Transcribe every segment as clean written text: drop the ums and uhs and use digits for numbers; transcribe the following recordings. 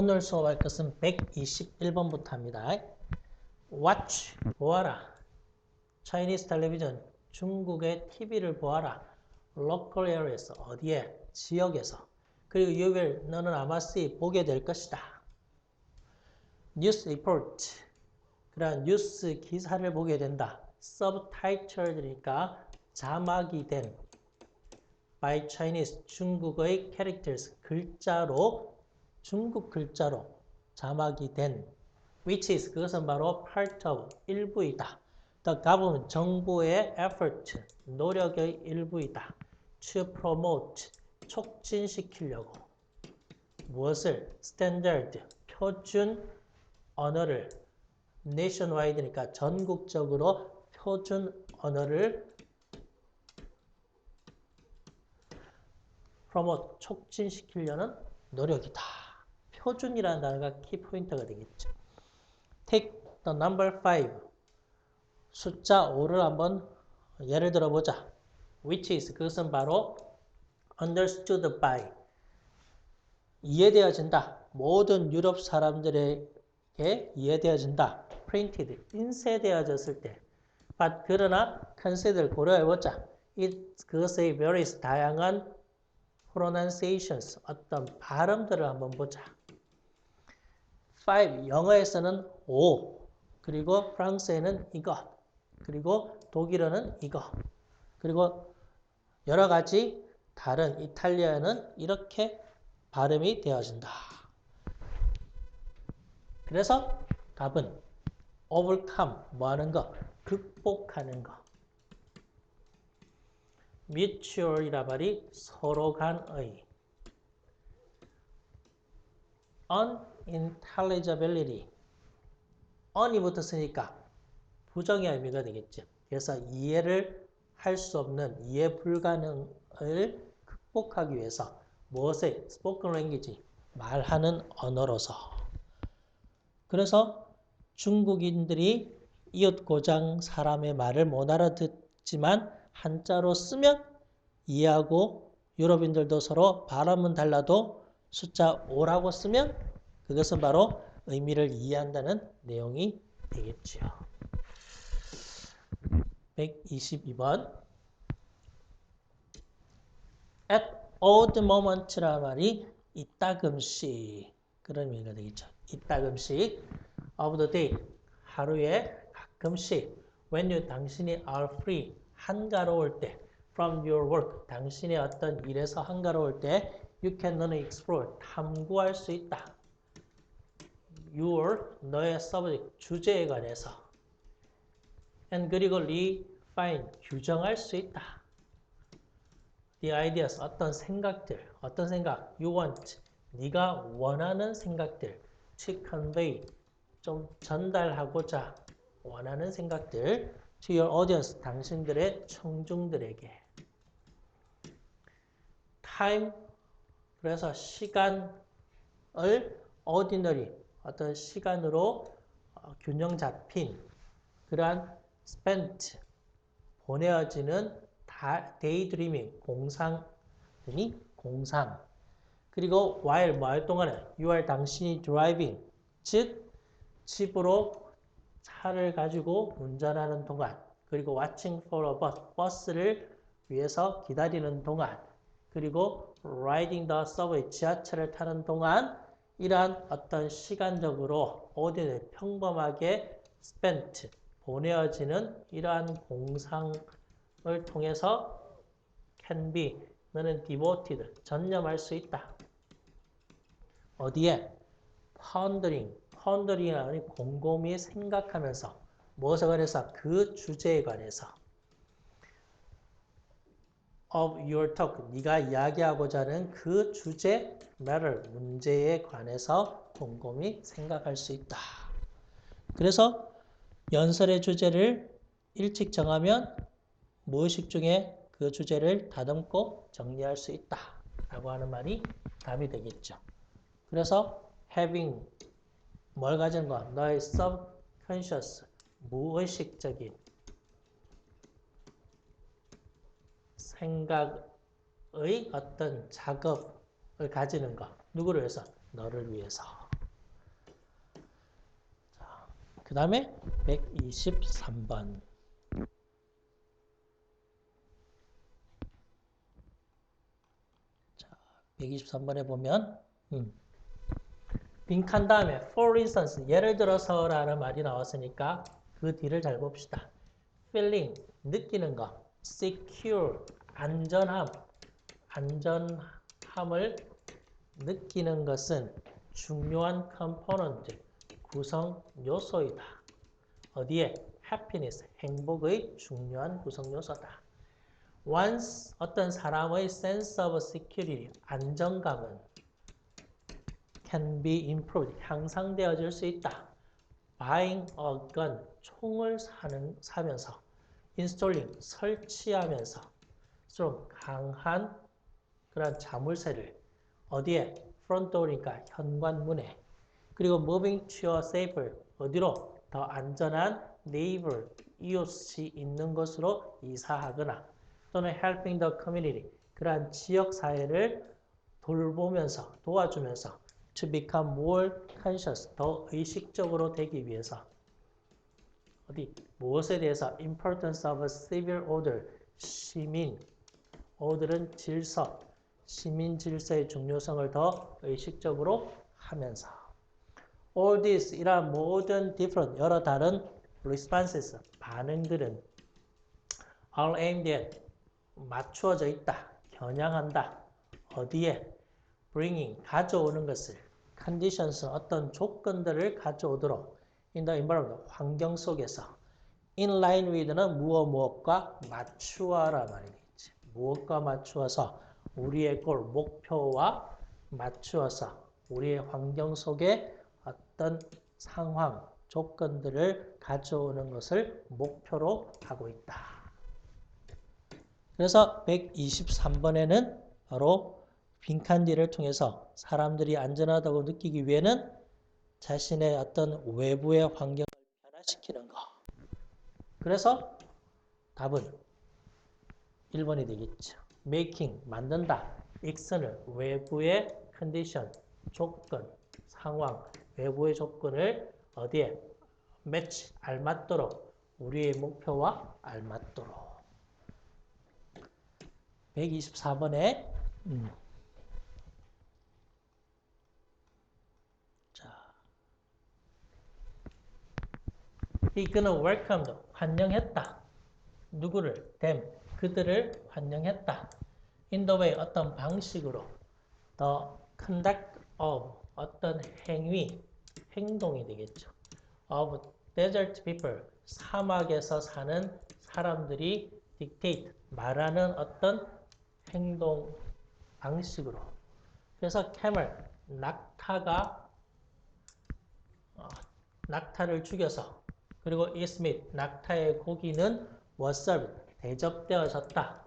오늘 수업할 것은 121번부터 합니다. Watch, 보아라. Chinese television, 중국의 TV를 보아라. Local areas, 어디에? 지역에서. 그리고 you will, 너는 아마 see, 보게 될 것이다. News report, 그러한 뉴스 기사를 보게 된다. Subtitled니까 자막이 된 by Chinese, 중국의 characters, 글자로, 중국 글자로 자막이 된 which is, 그것은 바로 part of, 일부이다. The government, 정부의 effort, 노력의 일부이다. To promote, 촉진시키려고. 무엇을? standard, 표준 언어를 nationwide니까 전국적으로 표준 언어를 promote, 촉진시키려는 노력이다. 표준이라는 단어가 키포인트가 되겠죠. Take the number 5. 숫자 5를 한번 예를 들어보자. Which is, 그것은 바로 understood by, 이해되어진다. 모든 유럽 사람들에게 이해되어진다. printed, 인쇄되어졌을 때. but, 그러나 consider, 고려해보자. 그것의 various, 다양한 pronunciations, 어떤 발음들을 한번 보자. 5, 영어에서는 5, 그리고 프랑스에는 이것, 그리고 독일어는 이거, 그리고 여러 가지 다른 이탈리아는 이렇게 발음이 되어진다. 그래서 답은 overcome, 뭐 하는 거? 극복하는 거. mutual이란 말이 서로 간의. unintelligibility, un이 붙었으니까 부정의 의미가 되겠죠. 그래서 이해를 할 수 없는, 이해 불가능을 극복하기 위해서 무엇의? spoken language, 말하는 언어로서. 그래서 중국인들이 이웃 고장 사람의 말을 못 알아듣지만 한자로 쓰면 이해하고, 유럽인들도 서로 발음은 달라도 숫자 5라고 쓰면 그것은 바로 의미를 이해한다는 내용이 되겠죠. 122번. At odd moment라는 말이 이따금씩, 그런 의미가 되겠죠. 이따금씩. of the day, 하루에 가끔씩. when you, 당신이 are free, 한가로울 때. from your work, 당신의 어떤 일에서 한가로울 때. you can, 너는 explore, 탐구할 수 있다. your, 너의 subject, 주제에 관해서. and, 그리고 refine, 규정할 수 있다. the ideas, 어떤 생각들, 어떤 생각, you want, 네가 원하는 생각들, to convey, 좀 전달하고자 원하는 생각들, to your audience, 당신들의 청중들에게. time, 그래서 시간을 ordinary, 어떤 시간으로 균형 잡힌 그러한 spent, 보내어지는 daydreaming, 공상. 그리고 while, 뭐 할 동안에 you are, 당신이 driving, 즉 집으로 차를 가지고 운전하는 동안, 그리고 watching for a bus, 버스를 위해서 기다리는 동안, 그리고 riding the subway, 지하철을 타는 동안, 이러한 어떤 시간적으로 ordinary, 평범하게 spent, 보내어지는 이러한 공상을 통해서 can be, 너는 devoted, 전념할 수 있다. 어디에? pondering이라는 곰곰이 생각하면서, 무엇에 관해서? 그 주제에 관해서. of your talk, 네가 이야기하고자 하는 그 주제, matter, 문제에 관해서 곰곰이 생각할 수 있다. 그래서 연설의 주제를 일찍 정하면 무의식 중에 그 주제를 다듬고 정리할 수 있다 라고 하는 말이 답이 되겠죠. 그래서 having, 뭘 가진 거? 너의 subconscious, 무의식적인 생각의 어떤 작업을 가지는 거. 누구를 위해서? 너를 위해서. 그 다음에 123번. 자, 123번에 보면 빈칸 다음에 for instance, 예를 들어서라는 말이 나왔으니까 그 뒤를 잘 봅시다. feeling, 느끼는 거. secure, 안전함을 느끼는 것은 중요한 컴포넌트, 구성 요소이다. 어디에? happiness, 행복의 중요한 구성 요소다. once 어떤 사람의 sense of security, 안정감은 can be improved, 향상되어질 수 있다. buying a gun, 총을 사면서 installing, 설치하면서 좀 강한 그런 자물쇠를 어디에? front door이니까 현관문에. 그리고 moving to a safer, 어디로? 더 안전한 neighbor, 이웃이 있는 곳으로 이사하거나 또는 helping the community, 그러한 지역사회를 돌보면서, 도와주면서 to become more conscious, 더 의식적으로 되기 위해서 어디? 무엇에 대해서? importance of civil order, 시민, order은 질서, 시민 질서의 중요성을 더 의식적으로 하면서 all these, 이러한 모든 different, 여러 다른 responses, 반응들은 are aimed at, 맞추어져 있다, 겨냥한다. 어디에? bringing, 가져오는 것을 conditions, 어떤 조건들을 가져오도록 in the environment, 환경 속에서 in line with는 무엇과 맞추어라 말이겠지. 무엇과 맞추어서 우리의 골, 목표와 맞추어서 우리의 환경 속에 어떤 상황, 조건들을 가져오는 것을 목표로 하고 있다. 그래서 123번에는 바로 빈칸디를 통해서 사람들이 안전하다고 느끼기 위해는 자신의 어떤 외부의 환경을 변화시키는 것. 그래서 답은 1번이 되겠죠. making, 만든다. action을 외부의 condition, 조건, 상황, 외부의 조건을 어디에? match, 알맞도록, 우리의 목표와 알맞도록. 124번에 이 그는 welcomed, 환영했다. 누구를? them, 그들을 환영했다. in the way, 어떤 방식으로. the conduct of, 어떤 행위, 행동이 되겠죠. of desert people, 사막에서 사는 사람들이 dictate, 말하는 어떤 행동 방식으로. 그래서 camel, 낙타를 죽여서, 그리고 eat meat, 낙타의 고기는 was served, 대접되어졌다.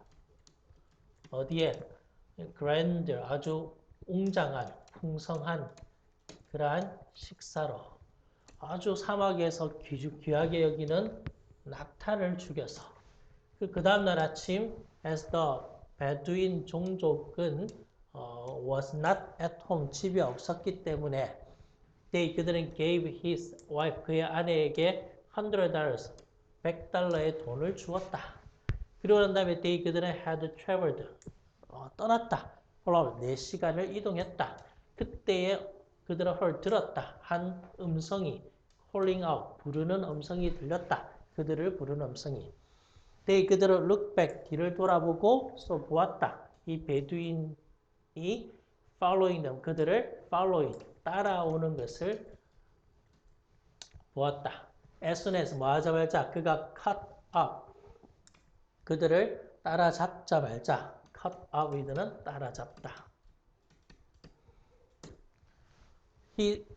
어디에? grand, 아주 웅장한, 풍성한 그러한 식사로. 아주 사막에서 귀하게 여기는 낙타를 죽여서. 그 다음날 아침, as the Bedouin 종족은 was not at home, 집에 없었기 때문에 그들은 gave his wife, 그의 아내에게 $100, $100의 돈을 주었다. 그리고 난 다음에 그들은 had traveled, 떠났다. for 4시간을 이동했다. 그때에 그들은 들었다. 한 음성이 calling out, 부르는 음성이 들렸다. 그들을 부르는 음성이. 그들은 look back, 뒤를 돌아보고 보았다. 이 베두인이 following them, 그들을 following, 따라오는 것을 보았다. as soon as, 뭐 하자마자 그가 cut up, 그들을 따라잡자마자 cut up with는 따라잡다.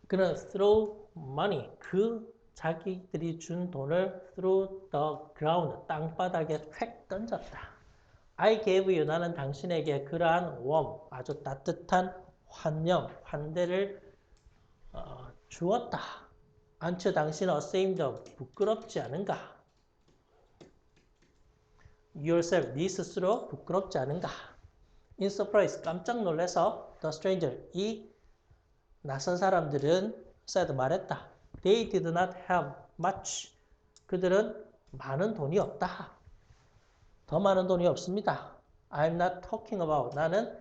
그는 throw money, 그 자기들이 준 돈을 through the ground, 땅바닥에 휙 던졌다. I gave you, 나는 당신에게 그러한 warm, 아주 따뜻한 환영, 환대를 주었다. 않죠? 당신은 ashamed, 부끄럽지 않은가? yourself, 네 스스로 부끄럽지 않은가? in surprise, 깜짝 놀라서 the stranger, 이 낯선 사람들은 said, 말했다. They did not have much. 그들은 많은 돈이 없다. 더 많은 돈이 없습니다. I'm not talking about. 나는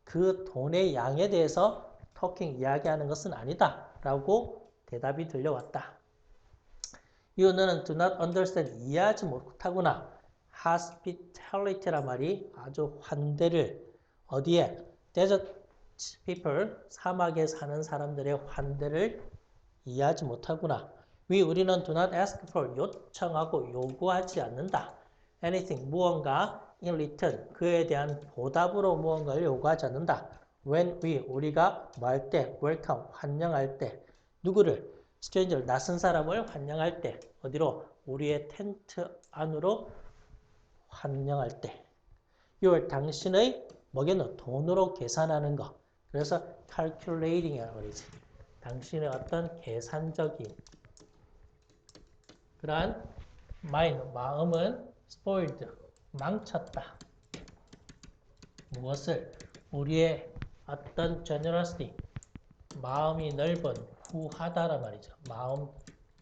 그 돈의 양에 대해서 talking, 이야기하는 것은 아니다. 라고 대답이 들려왔다. 이유는 do not understand, 이해하지 못하구나. hospitality란 말이 아주 환대를, 어디에? desert people, 사막에 사는 사람들의 환대를 이해하지 못하구나. 우리는 do not ask for, 요청하고 요구하지 않는다. anything, 무언가 in return, 그에 대한 보답으로 무언가를 요구하지 않는다. when 우리가 뭐 할 때? welcome, 환영할 때. 누구를? stranger, 낯선 사람을 환영할 때. 어디로? 우리의 텐트 안으로 환영할 때. 당신의 뭐겠노? 돈으로 계산하는 거. 그래서 calculating이라고 그러지. 당신의 어떤 계산적인 그러한 마음은 spoiled, 망쳤다. 무엇을? 우리의 어떤 generosity, 마음이 넓은, 후하다란 말이죠. 마음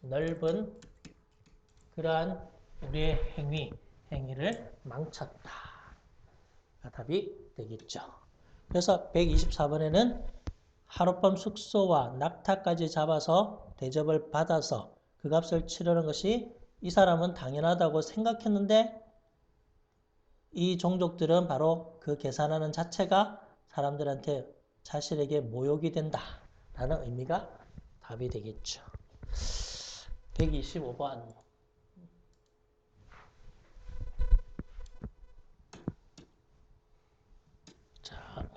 넓은 그러한 우리의 행위를 망쳤다. 답이 되겠죠. 그래서 124번에는 하룻밤 숙소와 낙타까지 잡아서 대접을 받아서 그 값을 치르는 것이 이 사람은 당연하다고 생각했는데 이 종족들은 바로 그 계산하는 자체가 사람들한테 자신에게 모욕이 된다라는 의미가 답이 되겠죠. 125번. 자,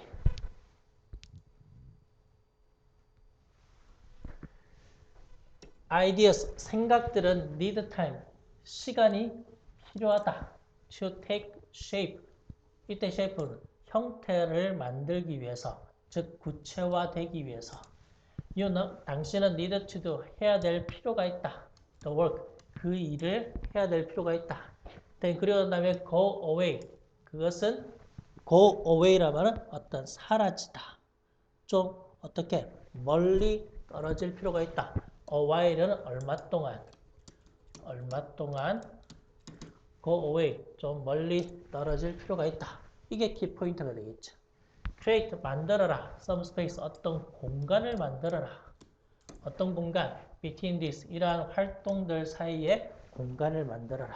ideas, 생각들은 need time, 시간이 필요하다. to take shape, 이때 shape는 형태를 만들기 위해서, 즉 구체화되기 위해서. 당신은 need to do, 해야 될 필요가 있다. the work, 그 일을 해야 될 필요가 있다. 그리고 난 다음에 go away, 그것은 go away라 말은 어떤 사라지다. 좀 어떻게 멀리 떨어질 필요가 있다. a while은 얼마 동안 go away, 좀 멀리 떨어질 필요가 있다. 이게 키포인트가 되겠죠. create, 만들어라. some space, 어떤 공간을 만들어라. 어떤 공간? between this, 이러한 활동들 사이에 공간을 만들어라.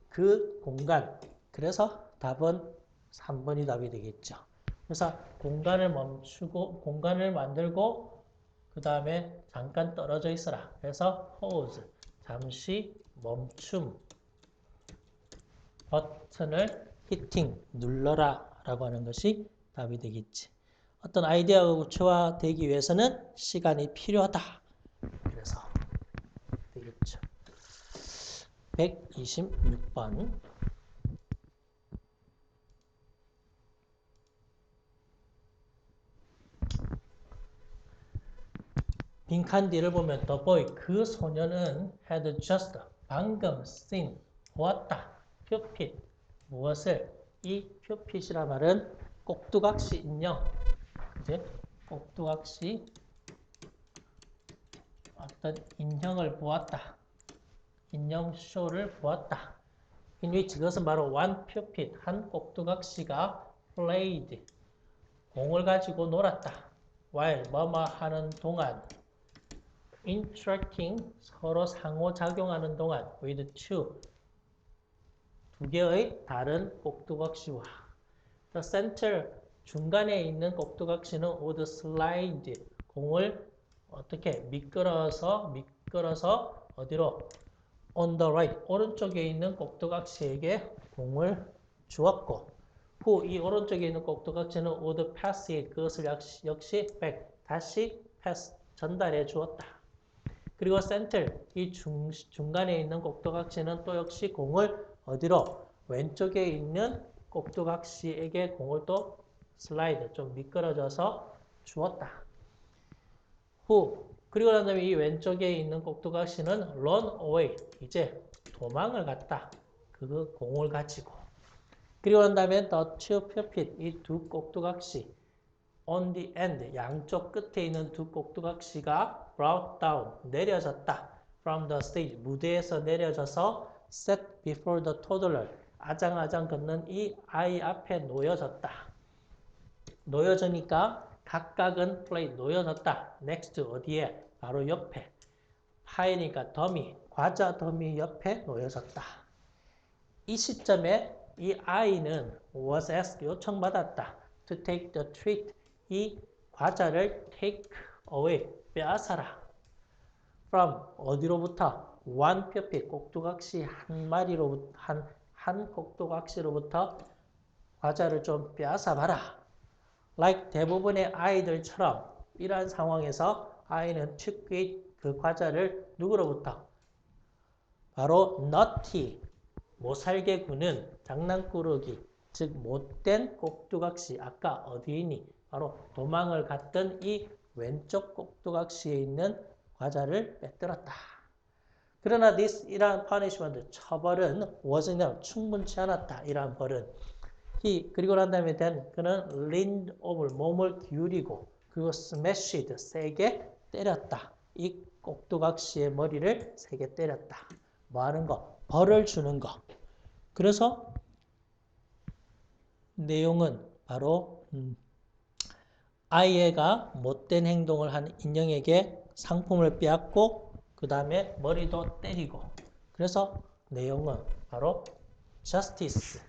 그 공간. 그래서 답은 3번이 답이 되겠죠. 그래서 공간을 멈추고, 공간을 만들고, 그 다음에 잠깐 떨어져 있어라. 그래서 pause, 잠시 멈춤. 버튼을 hitting, 눌러라 라고 하는 것이 답이 되겠지. 어떤 아이디어가 구체화되기 위해서는 시간이 필요하다. 그래서 되겠죠. 126번. 빈칸 뒤를 보면 the boy, 그 소녀는 had just, 방금 seen, 보았다. 큐핏, 무엇을? 이 큐핏이란 말은 꼭두각시 인형, 이제 꼭두각시 어떤 인형을 보았다. 인형 쇼를 보았다. in which, 그것은 바로 one pupil, 한 꼭두각시가 played, 공을 가지고 놀았다. while, 뭐뭐 하는 동안, interacting, 서로 상호작용하는 동안, with two, 두 개의 다른 꼭두각시와 the center, 중간에 있는 꼭두각시는 would slide, 공을 어떻게 미끄러서 어디로? on the right, 오른쪽에 있는 꼭두각시에게 공을 주었고, 이 오른쪽에 있는 꼭두각시는 would pass it, 그것을 역시 back, 다시 pass, 전달해 주었다. 그리고 center, 이 중간에 있는 꼭두각시는 또 역시 공을 어디로? 왼쪽에 있는 꼭두각시에게 공을 또 슬라이드, 좀 미끄러져서 주었다. 그리고 난 다음에 이 왼쪽에 있는 꼭두각시는 run away, 이제 도망을 갔다. 그 공을 가지고. 그리고 난 다음에 the two pupil, 이 두 꼭두각시 on the end, 양쪽 끝에 있는 두 꼭두각시가 brought down, 내려졌다. from the stage, 무대에서 내려져서 set before the toddler, 아장아장 걷는 이 아이 앞에 놓여졌다. 놓여지니까 각각은 play, 놓여졌다. next, 어디에? 바로 옆에. 파이니까 더미, 과자 더미 옆에 놓여졌다. 이 시점에 이 아이는 was asked, 요청받았다. to take the treat, 이 과자를 take away, 빼앗아라. from, 어디로부터? one puppy, 꼭두각시 한 마리로부터, 한 꼭두각시로부터 과자를 좀 빼앗아 봐라. like 대부분의 아이들처럼 이러한 상황에서 아이는 took it, 그 과자를 누구로부터? 바로 naughty, 못살게 구는 장난꾸러기, 즉 못된 꼭두각시, 아까 어디에 있니? 바로 도망을 갔던 이 왼쪽 꼭두각시에 있는 과자를 빼들었다. 그러나 이러한 punishment, 처벌은 wasn't enough, 충분치 않았다. 이러한 벌은. 그리고 난 다음에 그는 leaned over, 몸을 기울이고 그리고 smashed, 세게 때렸다. 이 꼭두각시의 머리를 세게 때렸다. 뭐 하는 거? 벌을 주는 거. 그래서 내용은 바로 아이가 못된 행동을 한 인형에게 상품을 빼앗고 그 다음에 머리도 때리고, 그래서 내용은 바로 justice,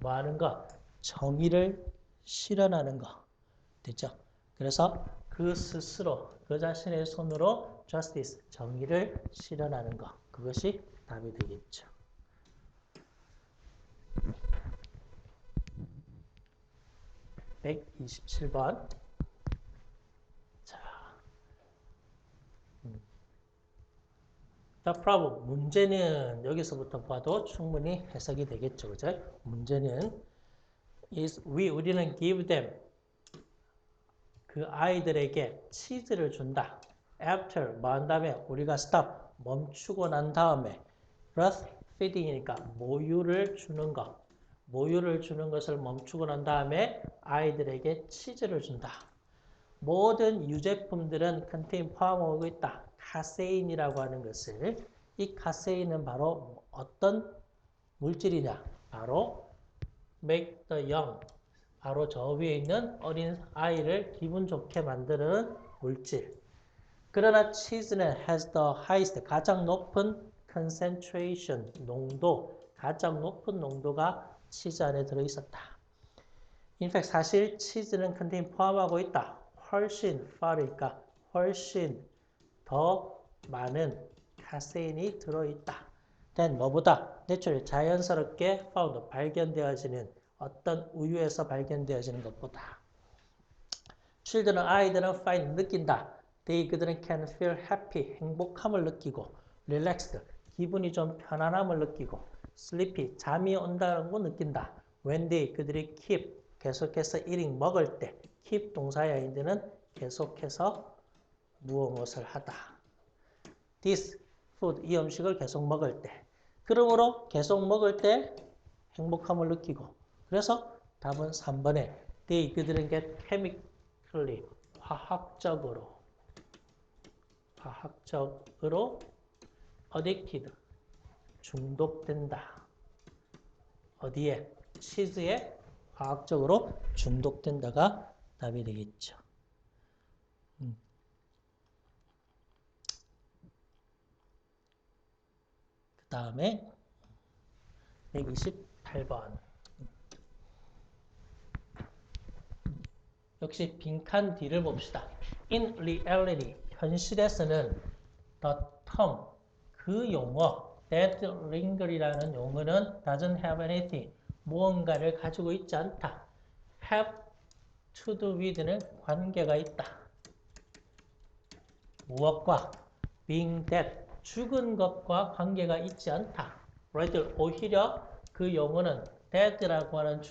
뭐 하는 거? 정의를 실현하는 거. 됐죠? 그래서 그 스스로, 그 자신의 손으로 justice, 정의를 실현하는 거. 그것이 답이 되겠죠. (127번) 자, The problem, 문제는 여기서부터 봐도 충분히 해석이 되겠죠. 그죠? 문제는 is 우리는 give them, 그 아이들에게 치즈를 준다. after, 뭐 한 다음에 우리가 stop, 멈추고 난 다음에 breastfeeding이니까 모유를 주는 것. 모유를 주는 것을 멈추고 난 다음에 아이들에게 치즈를 준다. 모든 유제품들은 contain, 포함하고 있다. 카세인이라고 하는 것을, 이 카세인은 바로 어떤 물질이냐? 바로 make the young, 바로 저 위에 있는 어린 아이를 기분 좋게 만드는 물질. 그러나 치즈는 has the highest, 가장 높은 concentration, 농도, 가장 높은 농도가 치즈 안에 들어있었다. In fact, 사실 치즈는 contain, 포함하고 있다. 훨씬 빠르니까 훨씬 더 많은 카세인이 들어있다. then 뭐보다 naturally, 자연스럽게 found, 발견되어지는 어떤 우유에서 발견되어지는 것보다. children, 아이들은 find, 느낀다. they, 그들은 can feel happy, 행복함을 느끼고 relaxed, 기분이 좀 편안함을 느끼고 sleepy, 잠이 온다는 거 느낀다. when they, 그들이 keep, 계속해서 eating, 먹을 때 keep 동사의 아이들은 계속해서 무엇을 하다. this food, 이 음식을 계속 먹을 때. 그러므로 계속 먹을 때 행복함을 느끼고. 그래서 답은 3번에 they, 그들은 get chemically, 화학적으로 addicted, 중독된다. 어디에? 치즈에 화학적으로 중독된다가 답이 되겠죠. 그 다음에 128번. 역시 빈칸 뒤를 봅시다. In reality, 현실에서는 the term, 그 용어, that linger이라는 용어는 doesn't have anything, 무언가를 가지고 있지 않다. have to do with는 관계가 있다. 무엇과? being dead, 죽은 것과 관계가 있지 않다. rather, 오히려 그 용어는 dead라고 하는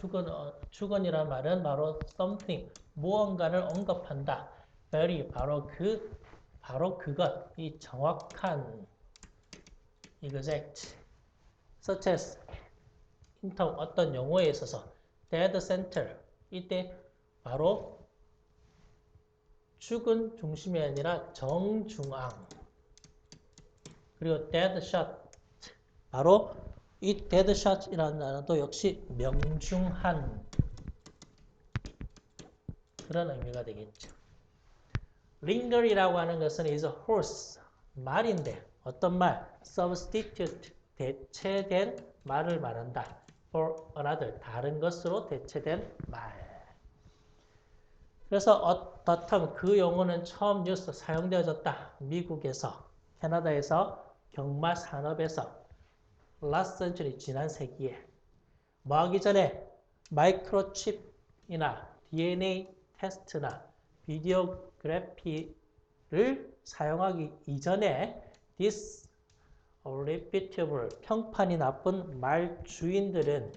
죽은이라는 말은 바로 something, 무언가를 언급한다. very, 바로 그것, 이 정확한 exact, such as, 어떤 용어에 있어서 dead center, 이때 바로 죽은 중심이 아니라 정중앙. 그리고 dead shot. 바로 이 dead shot이라는 단어도 역시 명중한 그런 의미가 되겠죠. linger이라고 하는 것은 is a horse. 말인데 어떤 말? substitute. 대체된 말을 말한다. for another. 다른 것으로 대체된 말. 그래서 the term, 그 용어는 처음 사용되어졌다. 미국에서, 캐나다에서, 경마 산업에서 last century, 지난 세기에 뭐 하기 전에 마이크로칩이나 DNA 테스트나 비디오그래피를 사용하기 이전에 disreputable, 평판이 나쁜 말 주인들은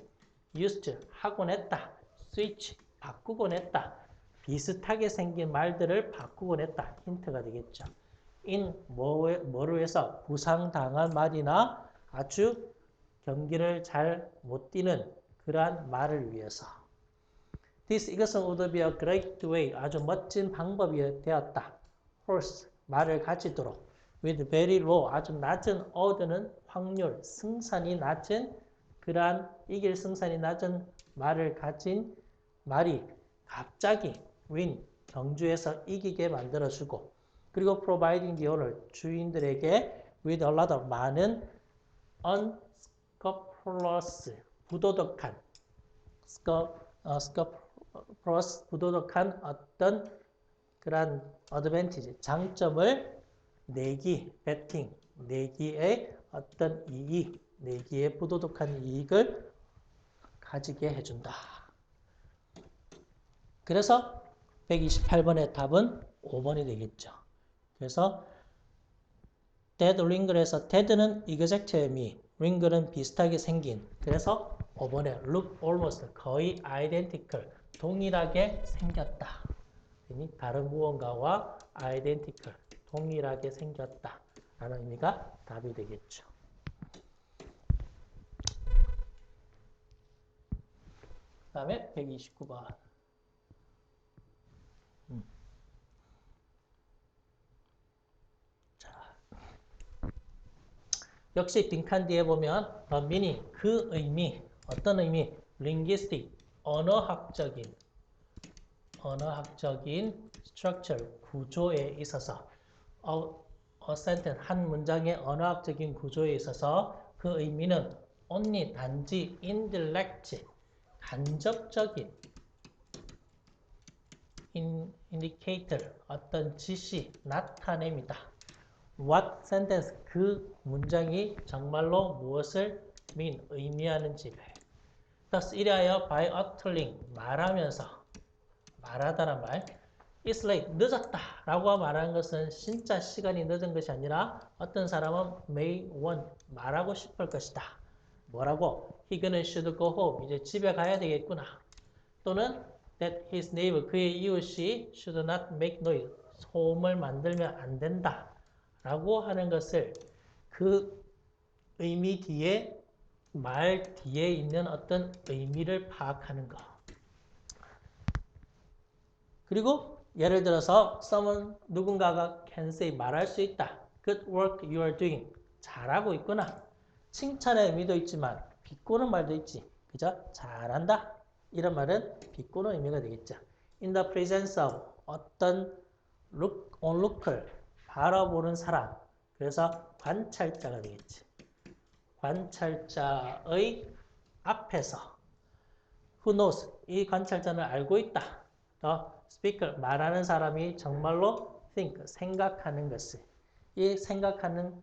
used, 하곤 했다. switch, 바꾸곤 했다. 비슷하게 생긴 말들을 바꾸곤 했다. 힌트가 되겠죠. in 뭐로 해서 부상당한 말이나 아주 경기를 잘 못 뛰는 그러한 말을 위해서. 이것은 would be a great way, 아주 멋진 방법이 되었다. horse, 말을 가지도록. with very low, 아주 낮은 얻는 확률, 승산이 낮은 그러한 이길 승산이 낮은 말을 가진 말이 갑자기 win, 경주에서 이기게 만들어주고, 그리고 providing the owner, 주인들에게 with a lot of 많은 unscrupulous, 부도덕한, 부도덕한 어떤 그런 advantage, 장점을 내기의 어떤 이익, 내기의 부도덕한 이익을 가지게 해준다. 그래서 128번의 답은 5번이 되겠죠. 그래서 dead ringer에서 dead는 exact의 의미, ringer은 비슷하게 생긴. 그래서 5번에 look almost, 거의 identical, 동일하게 생겼다. 다른 무언가와 identical, 동일하게 생겼다 라는 의미가 답이 되겠죠. 그 다음에 129번. 역시 빈칸 뒤에 보면 the meaning, 그 의미, 어떤 의미? linguistic, 언어학적인 structure, 구조에 있어서 a sentence, 한 문장의 언어학적인 구조에 있어서 그 의미는 only, 단지 indirect, 간접적인 indicator, 어떤 지시, 나타냅니다. What sentence, 그 문장이 정말로 무엇을 mean, 의미하는지를. Thus, 이래하여 by uttering, 말하면서, 말하다란 말, it's late, 늦었다 라고 말하는 것은 진짜 시간이 늦은 것이 아니라 어떤 사람은 may want, 말하고 싶을 것이다. 뭐라고? He 그는 should go home, 이제 집에 가야 되겠구나. 또는 that his neighbor, 그의 이웃이 should not make noise, 소음을 만들면 안 된다 라고 하는 것을 그 의미 뒤에, 말 뒤에 있는 어떤 의미를 파악하는 것. 그리고 예를 들어서 someone, 누군가가 can say, 말할 수 있다. Good work you are doing, 잘하고 있구나. 칭찬의 의미도 있지만 비꼬는 말도 있지. 그죠? 잘한다. 이런 말은 비꼬는 의미가 되겠죠. In the presence of, 어떤 onlooker, 바라보는 사람. 그래서 관찰자가 되겠지. 관찰자의 앞에서. Who knows, 이 관찰자는 알고 있다. The speaker, 말하는 사람이 정말로 think, 생각하는 것을. 이 생각하는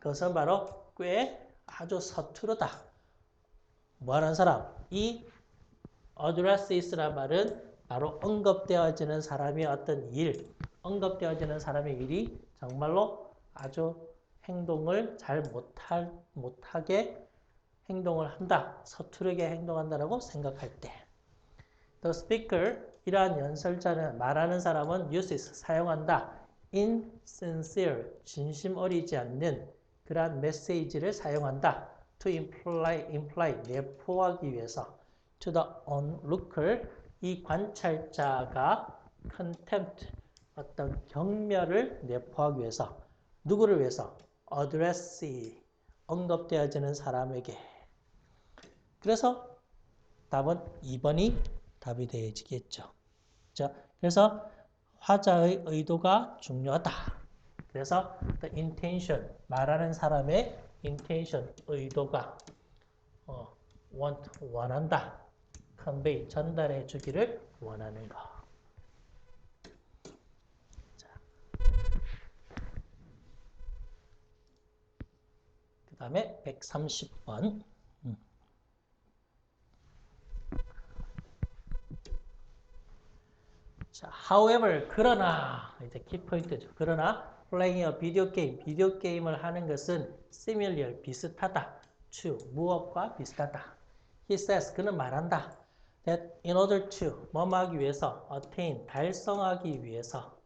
것은 바로 꽤 아주 서투르다. 뭐하는 사람? 이 addresses라는 말은 바로 언급되어지는 사람의 어떤 일, 언급되어지는 사람의 일이 정말로 아주 행동을 잘 못하게 행동을 한다. 서투르게 행동한다라고 생각할 때. The speaker, 이러한 연설자는, 말하는 사람은 uses, 사용한다. insincere, 진심 어리지 않는 그러한 메시지를 사용한다. to imply, 내포하기 위해서. to the onlooker, 이 관찰자가 contempt, 어떤 경멸을 내포하기 위해서 누구를 위해서? address 언급되어지는 사람에게. 그래서 답은 2번이 답이 되어지겠죠. 자, 그래서 화자의 의도가 중요하다. 그래서 the intention 말하는 사람의 intention 의도가 원한다. convey 전달해 주기를 원하는 거. 그 다음에 130번. 자, however, 그러나, 이제 키포인트죠. 그러나, playing a video game, 비디오 게임을 하는 것은 similar, 비슷하다. to, 무엇과 비슷하다. He says, 그는 말한다. That in order to, 뭐하기 위해서, attain, 달성하기 위해서,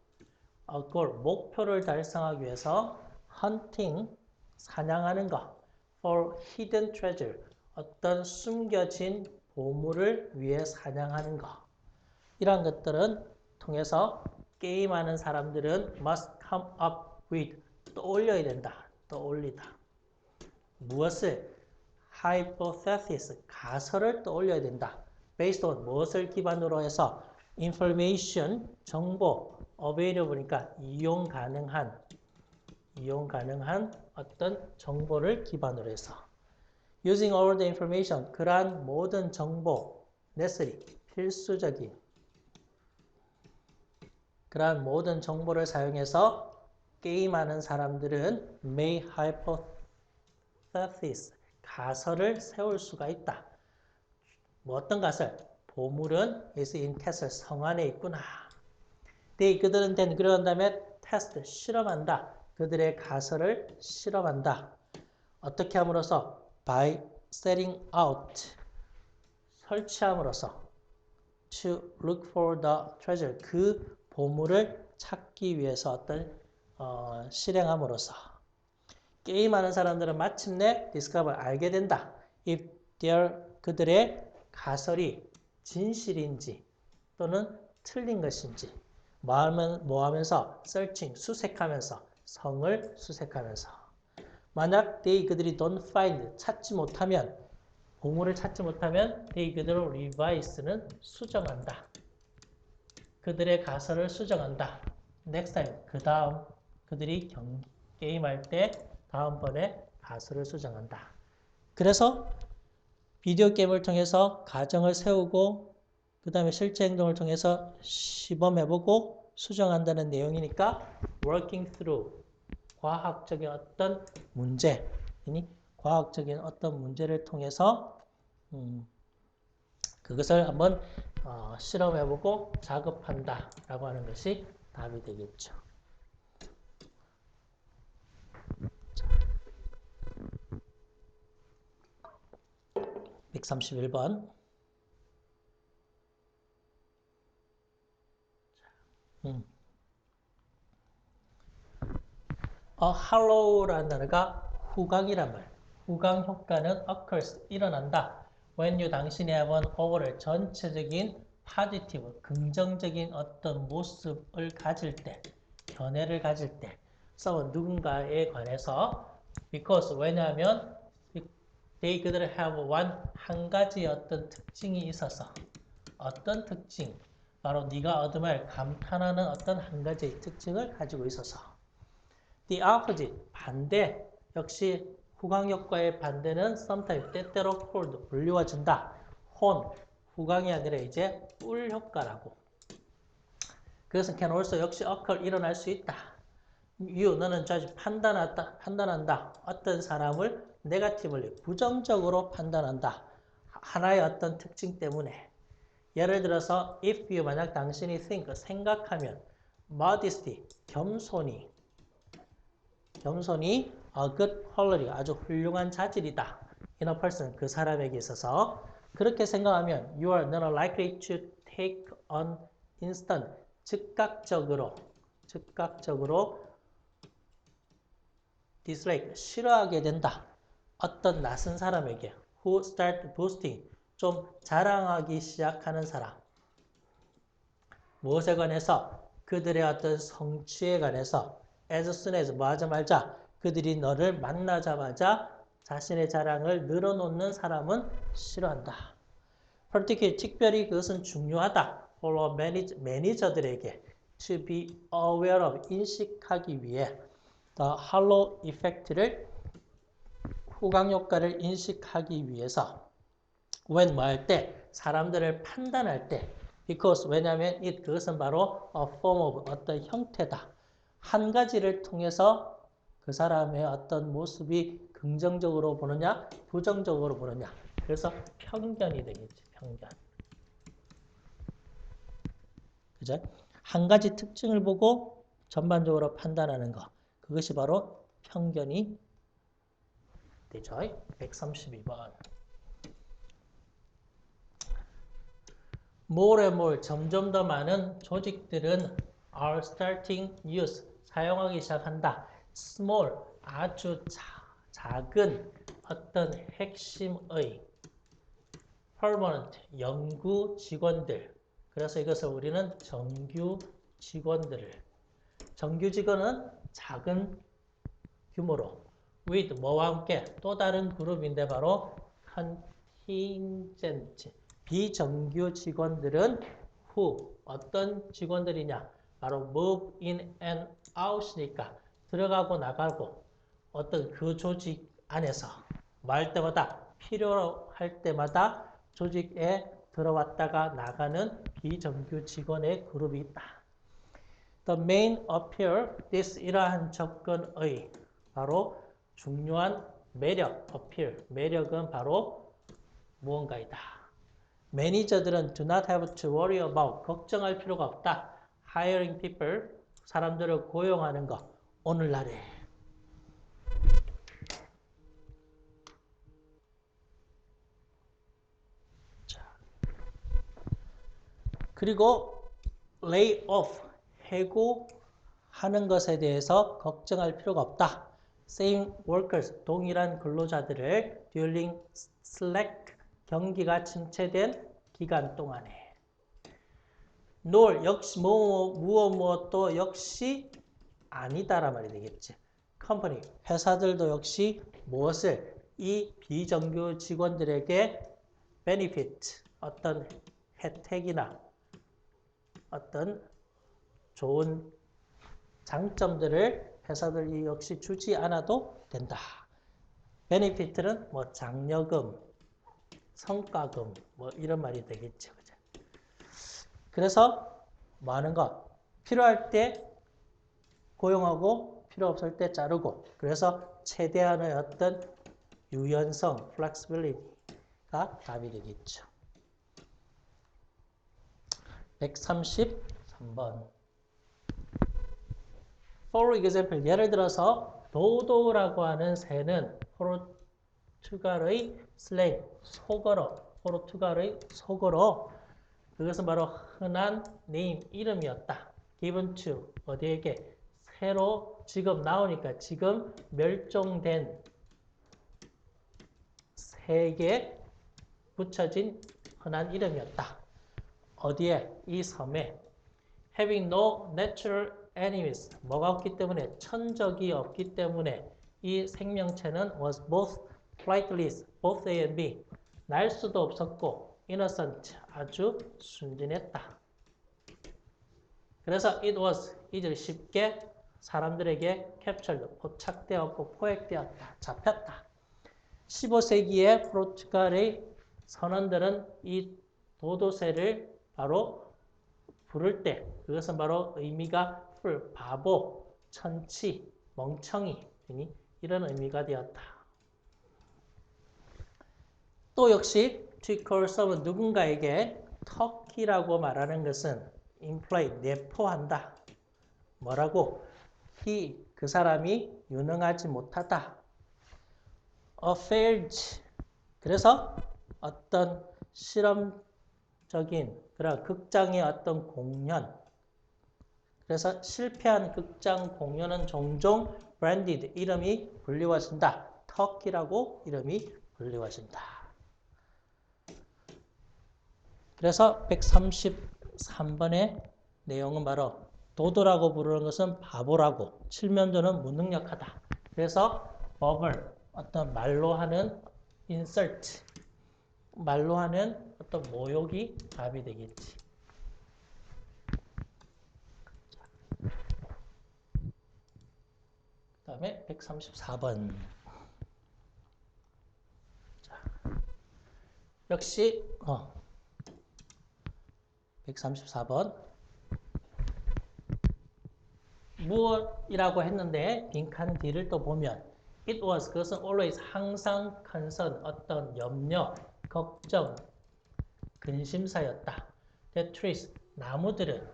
a goal, 목표를 달성하기 위해서, hunting, 사냥하는 것, for hidden treasure, 어떤 숨겨진 보물을 위해 사냥하는 것. 이런 것들은 통해서 게임하는 사람들은 must come up with, 떠올려야 된다. 떠올리다. 무엇을? hypothesis, 가설을 떠올려야 된다. based on, 무엇을 기반으로 해서 information, 정보, available니까 이용 가능한 어떤 정보를 기반으로 해서 using all the information, 그러한 모든 정보, necessary, 필수적인 그러한 모든 정보를 사용해서 게임하는 사람들은 may hypothesis, 가설을 세울 수가 있다. 뭐 어떤 가설? 보물은 is in castle, 성 안에 있구나. they, 그들은 then, 그런 다음에 test, 실험한다. 그들의 가설을 실험한다. 어떻게 함으로써? by setting out, 설치함으로써 to look for the treasure, 그 보물을 찾기 위해서 어떤 실행함으로써 게임하는 사람들은 마침내 discover, 알게 된다. if 그들의 가설이 진실인지 또는 틀린 것인지 뭐 하면서 searching, 수색하면서 성을 수색하면서 만약 they, 그들이 don't find, 찾지 못하면 보물을 찾지 못하면 they, 그들을 revise는 수정한다. 그들의 가설을 수정한다. next time, 그 다음 그들이 게임할 때 다음번에 가설을 수정한다. 그래서 비디오 게임을 통해서 가정을 세우고 그 다음에 실제 행동을 통해서 시범해보고 수정한다는 내용이니까 working through, 과학적인 어떤 문제, 과학적인 어떤 문제를 통해서 그것을 한번 실험해보고 작업한다 라고 하는 것이 답이 되겠죠. 자, 131번. hallow라는 단어가 후광이란 말. 후광 효과는 occurs, 일어난다. when you, 당신이 have an overall, 전체적인 positive, 긍정적인 어떤 모습을 가질 때, 견해를 가질 때, so 누군가에 관해서 because, 왜냐하면 they, 그들을 have one, 한 가지 어떤 특징이 있어서 어떤 특징, 바로 네가 얻음을 감탄하는 어떤 한 가지의 특징을 가지고 있어서 the opposite, 반대, 역시 후광효과의 반대는 sometimes, 때때로 called, 불리워진다. 혼, 후광이 아니라 이제 뿔 효과라고. 그것은 can also, 역시 occur, 일어날 수 있다. you, 너는 judge, 판단한다. 어떤 사람을 negatively, 부정적으로 판단한다. 하나의 어떤 특징 때문에. 예를 들어서 if you, 만약 당신이 think, 생각하면 modesty, 겸손이 a good quality, 아주 훌륭한 자질이다. in a person, 그 사람에게 있어서 그렇게 생각하면 you are, 너는 likely to take an instant, 즉각적으로 dislike, 싫어하게 된다. 어떤 낯선 사람에게 who start boasting, 좀 자랑하기 시작하는 사람. 무엇에 관해서? 그들의 어떤 성취에 관해서 as soon as 뭐 하자마자 그들이 너를 만나자마자 자신의 자랑을 늘어놓는 사람은 싫어한다. particularly 특별히 그것은 중요하다. for 매니저들에게 to be aware of 인식하기 위해 the halo effect를 후광 효과를 인식하기 위해서 when 뭐 할 때 사람들을 판단할 때 because 왜냐하면 it 그것은 바로 a form of 어떤 형태다. 한 가지를 통해서 그 사람의 어떤 모습이 긍정적으로 보느냐 부정적으로 보느냐 그래서 편견이 되겠지. 편견. 그죠? 한 가지 특징을 보고 전반적으로 판단하는 것. 그것이 바로 편견이 되죠. 132번. more and more 점점 더 많은 조직들은 are starting use 사용하기 시작한다. small 아주 작은 어떤 핵심의 permanent 영구 직원들. 그래서 이것을 우리는 정규 직원들을 정규 직원은 작은 규모로 with 뭐와 함께 또 다른 그룹인데 바로 contingent 비정규 직원들은 who 어떤 직원들이냐 바로 move in and out이니까 들어가고 나가고 어떤 그 조직 안에서 뭐 할 때마다 필요할 때마다 조직에 들어왔다가 나가는 비정규 직원의 그룹이 있다. The main appeal, this 이러한 접근의 바로 중요한 매력, appeal, 매력은 바로 무언가이다. 매니저들은 do not have to worry about, 걱정할 필요가 없다. Hiring people, 사람들을 고용하는 것, 오늘날에. 그리고 lay off, 해고하는 것에 대해서 걱정할 필요가 없다. Same workers, 동일한 근로자들을 during slack, 경기가 침체된 기간 동안에. nor, 역시 무엇도 역시 아니다란 말이 되겠지. company, 회사들도 역시 무엇을 이 비정규 직원들에게 benefit, 어떤 혜택이나 어떤 좋은 장점들을 회사들이 역시 주지 않아도 된다. 베네피트는 뭐 장려금, 성과금 뭐 이런 말이 되겠죠. 그죠? 그래서 뭐 하는 거? 필요할 때 고용하고 필요 없을 때 자르고 그래서 최대한의 어떤 유연성, flexibility가 답이 되겠죠. 133번. For example, 예를 들어서 도도라고 하는 새는 포르투갈의 슬랭, 속어로, 포르투갈의 속어로 그것은 바로 흔한 네임, 이름이었다. given to, 어디에게? 새로 지금 나오니까 지금 멸종된 새에게 붙여진 흔한 이름이었다. 어디에? 이 섬에. having no natural enemies, 뭐가 없기 때문에 천적이 없기 때문에 이 생명체는 was both flightless, both A and B, 날 수도 없었고 innocent, 아주 순진했다. 그래서 it was, 이들 쉽게 사람들에게 captured, 포착되었고 포획되었다, 잡혔다. 15세기의 포르투갈의 선원들은 이 도도새를 바로 부를 때 그것은 바로 의미가 풀, 바보, 천치, 멍청이 등이 이런 의미가 되었다. 또 역시 to call someone 누군가에게 터키라고 말하는 것은 imply 내포한다. 뭐라고? he 그 사람이 유능하지 못하다. failed 그래서 어떤 실험적인 그런 극장의 어떤 공연 그래서 실패한 극장 공연은 종종 branded 이름이 불리워진다. 터키라고 이름이 불리워진다. 그래서 133번의 내용은 바로 도도라고 부르는 것은 바보라고, 칠면조는 무능력하다. 그래서 verb을 어떤 말로 하는 insert, 말로 하는 어떤 모욕이 답이 되겠지. 그 다음에 134번. 자, 역시 134번. 무엇이라고 했는데 빈칸 뒤를 또 보면 it was, 그것은 always, 항상 concern, 어떤 염려, 걱정, 근심사였다. The trees, 나무들은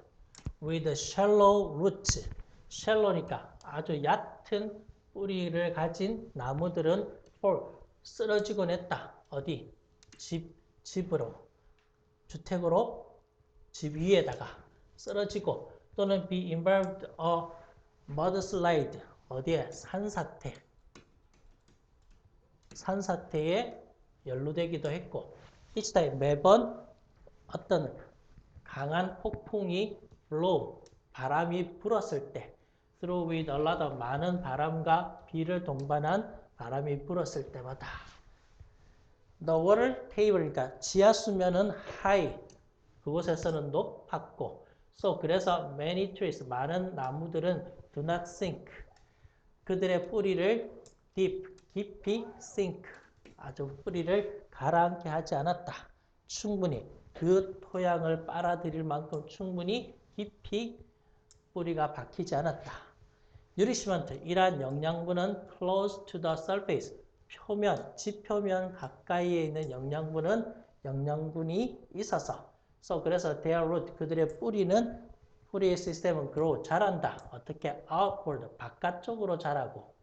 with shallow roots, shallow니까 아주 얕은 뿌리를 가진 나무들은 fall, 쓰러지곤 했다. 어디? 집으로, 주택으로, 집 위에다가 쓰러지고, 또는 be involved a mudslide, 어디에? 산사태에 연루되기도 했고, each time, 매번 어떤 강한 폭풍이 blow, 바람이 불었을 때, through with a lot of, 많은 바람과 비를 동반한 바람이 불었을 때마다, the water table, 그러니까 지하 수면은 high, 그곳에서는 높았고, so, 그래서 many trees, 많은 나무들은 do not sink, 그들의 뿌리를 deep, 깊이 sink, 아주 뿌리를 가라앉게 하지 않았다. 충분히 그 토양을 빨아들일 만큼 충분히 깊이 뿌리가 박히지 않았다. nourishment, 이러한 영양분은 close to the surface, 표면, 지표면 가까이에 있는 영양분이 있어서, so, 그래서 their root, 그들의 뿌리의 시스템은 grow, 자란다. 어떻게? outward, 바깥쪽으로 자라고,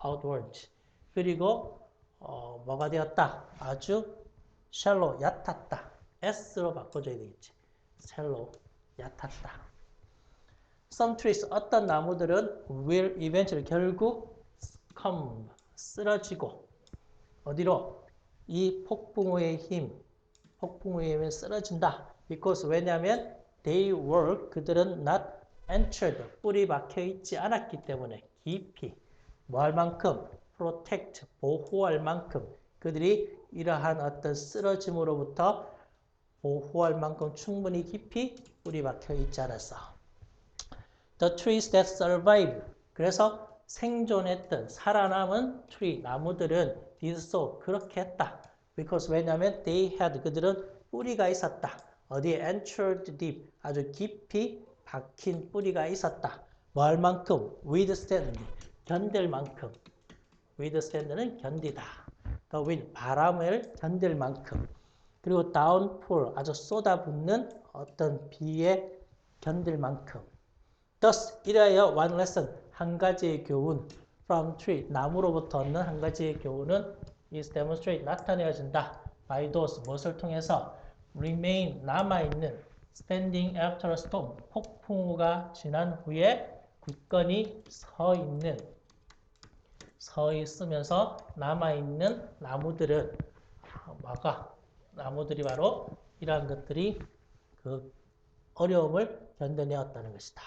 outwards. 그리고 뭐가 되었다? 아주 shallow, 얕았다. S로 바꿔줘야 되겠지. shallow, 얕았다. Some trees, 어떤 나무들은 will eventually, 결국 succumb, 쓰러지고, 어디로? 이 폭풍우의 힘에 쓰러진다. Because, 왜냐하면 they were, 그들은 not anchored, 뿌리 박혀 있지 않았기 때문에 깊이, 뭐 할 만큼? protect, 보호할 만큼, 그들이 이러한 어떤 쓰러짐으로부터 보호할 만큼 충분히 깊이 뿌리 박혀 있지 않았어. The trees that survive, 그래서 생존했던, 살아남은 tree, 나무들은 did so, 그렇게 했다. Because, 왜냐하면 they had, 그들은 뿌리가 있었다. 어디에? anchored deep, 아주 깊이 박힌 뿌리가 있었다. 뭐 할 만큼? withstand, 견딜 만큼. withstand는 견디다. The wind, 바람을 견딜 만큼. 그리고 downpour, 아주 쏟아붓는 어떤 비에 견딜 만큼. Thus, 이래여 one lesson, 한 가지의 교훈, from tree, 나무로부터 얻는 한 가지의 교훈은 is demonstrate, 나타내어진다. by those, 무엇을 통해서? remain, 남아있는, standing after a storm, 폭풍우가 지난 후에 굳건히 서 있으면서 남아있는 나무들은 나무들이 바로 이러한 것들이 그 어려움을 견뎌내었다는 것이다.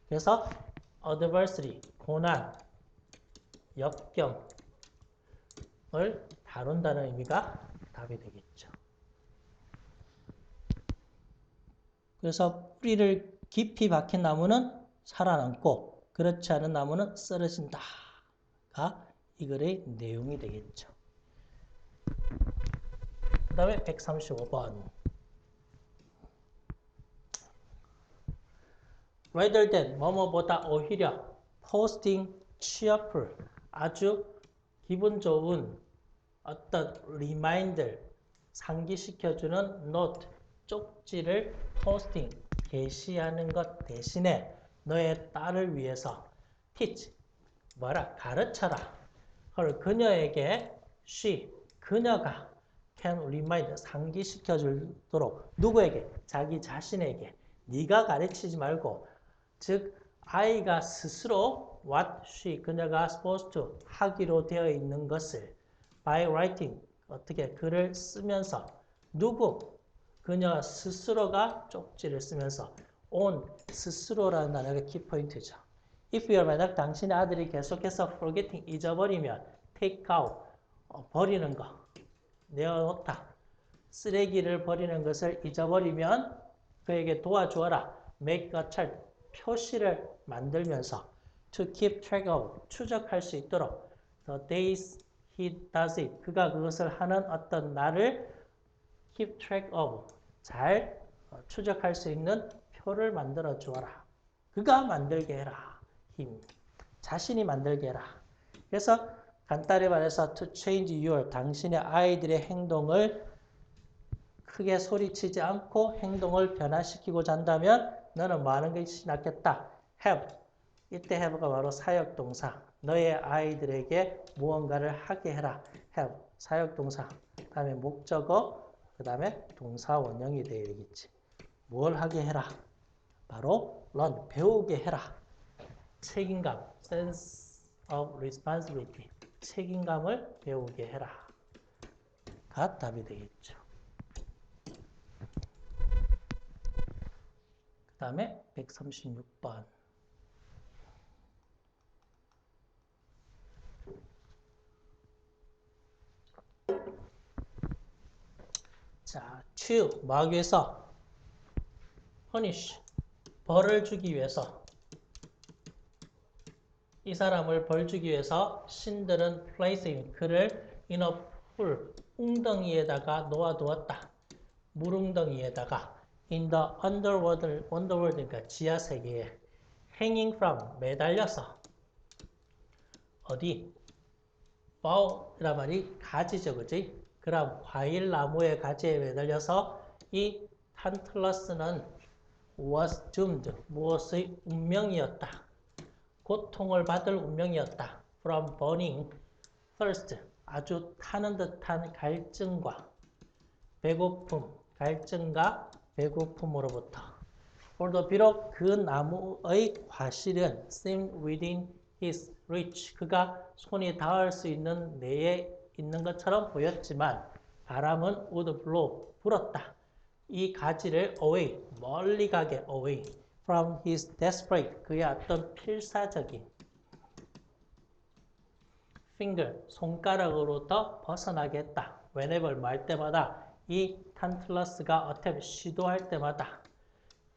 그래서 adversity, 고난, 역경을 다룬다는 의미가 답이 되겠죠. 그래서 뿌리를 깊이 박힌 나무는 살아남고 그렇지 않은 나무는 쓰러진다가 이 글의 내용이 되겠죠. 그 다음에 135번. rather than, 뭐뭐보다 오히려 posting cheerful, 아주 기분 좋은 어떤 reminder, 상기시켜주는 note, 쪽지를 posting, 게시하는 것 대신에 너의 딸을 위해서 teach, 가르쳐라. her, 그녀에게 she, 그녀가 can remind, 상기시켜주도록 누구에게? 자기 자신에게. 네가 가르치지 말고, 즉 아이가 스스로 what she, 그녀가 supposed to, 하기로 되어 있는 것을 by writing, 어떻게 글을 쓰면서 누구? 그녀 스스로가 쪽지를 쓰면서 on, 스스로라는 단어가 키포인트죠. if you're 만약 당신의 아들이 계속해서 forgetting, 잊어버리면 take out, 버리는 거, 내어놓다, 쓰레기를 버리는 것을 잊어버리면 그에게 도와주어라. make a chart, 표시를 만들면서 to keep track of, 추적할 수 있도록 the days he does it, 그가 그것을 하는 어떤 날을 keep track of, 잘 추적할 수 있는 표를 만들어 주어라. 그가 만들게 해라. 힘. 자신이 만들게 해라. 그래서 간단히 말해서 to change your, 당신의 아이들의 행동을 크게 소리치지 않고 행동을 변화시키고자 한다면 너는 뭐 하는 것이 낫겠다? have. 이때 have가 바로 사역동사. 너의 아이들에게 무언가를 하게 해라. have. 사역동사. 그 다음에 목적어. 그 다음에 동사 원형이 되겠지. 뭘 하게 해라? 바로 learn. 배우게 해라. 책임감. sense of responsibility. 책임감을 배우게 해라. 가 답이 되겠죠. 그 다음에 136번. 자, to, 뭐 하기 위해서? punish, 벌을 주기 위해서. 이 사람을 벌 주기 위해서 신들은 place him, 그를 in a pool, 웅덩이에다가 놓아두었다. 물웅덩이에다가 in the underworld, 그러니까 지하세계에 hanging from, 매달려서 어디? bough이란 말이 가지죠, 그지? 그럼 과일나무의 가지에 매달려서 이 탄틀러스는 was doomed, 무엇의 운명이었다. 고통을 받을 운명이었다. from burning thirst, 아주 타는 듯한 갈증과 배고픔, 갈증과 배고픔으로부터. 오늘도 비록 그 나무의 과실은 seemed within his reach, 그가 손이 닿을 수 있는 내에 있는 것처럼 보였지만 바람은 would blow, 불었다. 이 가지를 away, 멀리 가게 away from his desperate, 그의 어떤 필사적인 finger, 손가락으로부터 벗어나게 했다. whenever, 말 때마다 이 탄틀러스가 attempt, 시도할 때마다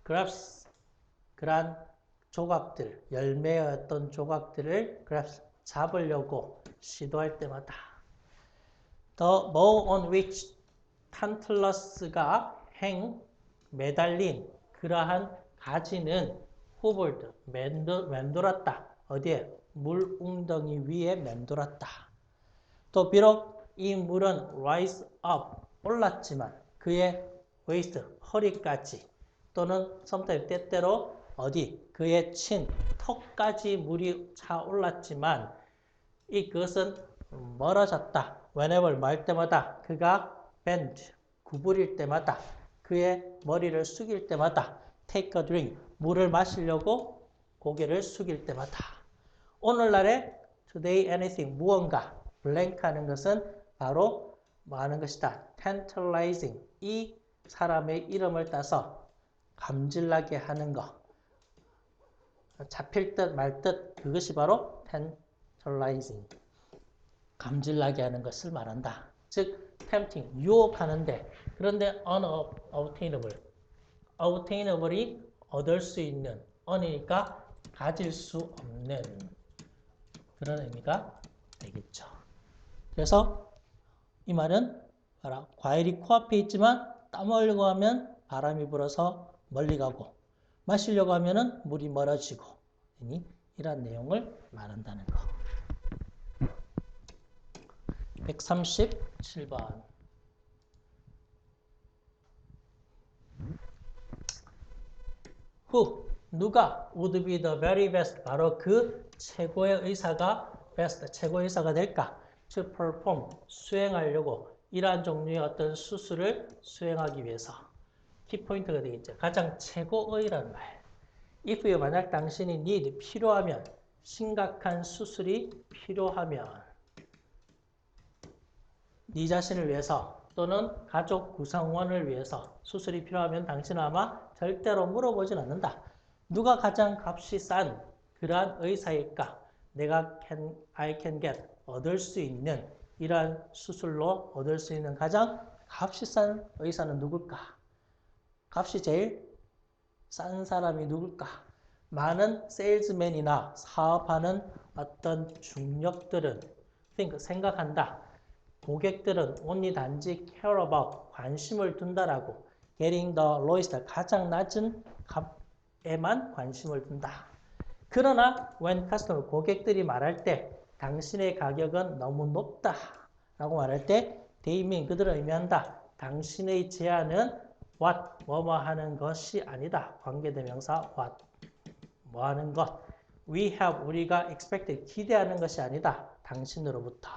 grabs, 그러한 조각들, 열매였던 조각들을 grabs, 잡으려고 시도할 때마다 the bough on which 탄틀러스가 매달린 그러한 가지는 hovered, 맴돌았다. 어디에? 물 웅덩이 위에 맴돌았다. 또 비록 이 물은 rise up, 올랐지만 그의 waist, 허리까지 또는 sometimes 때때로 어디? 그의 친, 턱까지 물이 차 올랐지만 그것은 멀어졌다. whenever, 말 때마다 그가 bend, 구부릴 때마다 그의 머리를 숙일 때마다 take a drink, 물을 마시려고 고개를 숙일 때마다 오늘날의 today anything, 무언가 blank 하는 것은 바로 뭐 하는 것이다? tantalizing, 이 사람의 이름을 따서 감질나게 하는 것, 잡힐 듯 말 듯, 그것이 바로 tantalizing, 감질나게 하는 것을 말한다. 즉 tempting, 유혹하는데, 그런데 unobtainable, obtainable이 얻을 수 있는, on이니까 가질 수 없는 그런 의미가 되겠죠. 그래서 이 말은 과일이 코앞에 있지만 따먹으려고 하면 바람이 불어서 멀리 가고 마시려고 하면 물이 멀어지고, 이런 내용을 말한다는 거. 137번. Who, 누가 would be the very best, 바로 그 최고의 의사가 best, 최고의 의사가 될까? to perform, 수행하려고 이러한 종류의 어떤 수술을 수행하기 위해서. 키포인트가 되겠죠. 가장 최고의라는 말. if you, 만약 당신이 need, 필요하면, 심각한 수술이 필요하면 네 자신을 위해서 또는 가족 구성원을 위해서 수술이 필요하면 당신은 아마 절대로 물어보진 않는다. 누가 가장 값이 싼 그러한 의사일까? I can get, 얻을 수 있는, 이러한 수술로 얻을 수 있는 가장 값이 싼 의사는 누굴까? 값이 제일 싼 사람이 누굴까? 많은 세일즈맨이나 사업하는 어떤 중력들은 생각한다. 고객들은 only 단지 care about, 관심을 둔다라고. getting the lowest, 가장 낮은 값에만 관심을 둔다. 그러나 when customer, 고객들이 말할 때 당신의 가격은 너무 높다 라고 말할 때 they mean, 그들은 의미한다. 당신의 제안은 what, 뭐뭐 하는 것이 아니다. 관계대명사 what, 뭐 하는 것. we have, 우리가 expected, 기대하는 것이 아니다. 당신으로부터.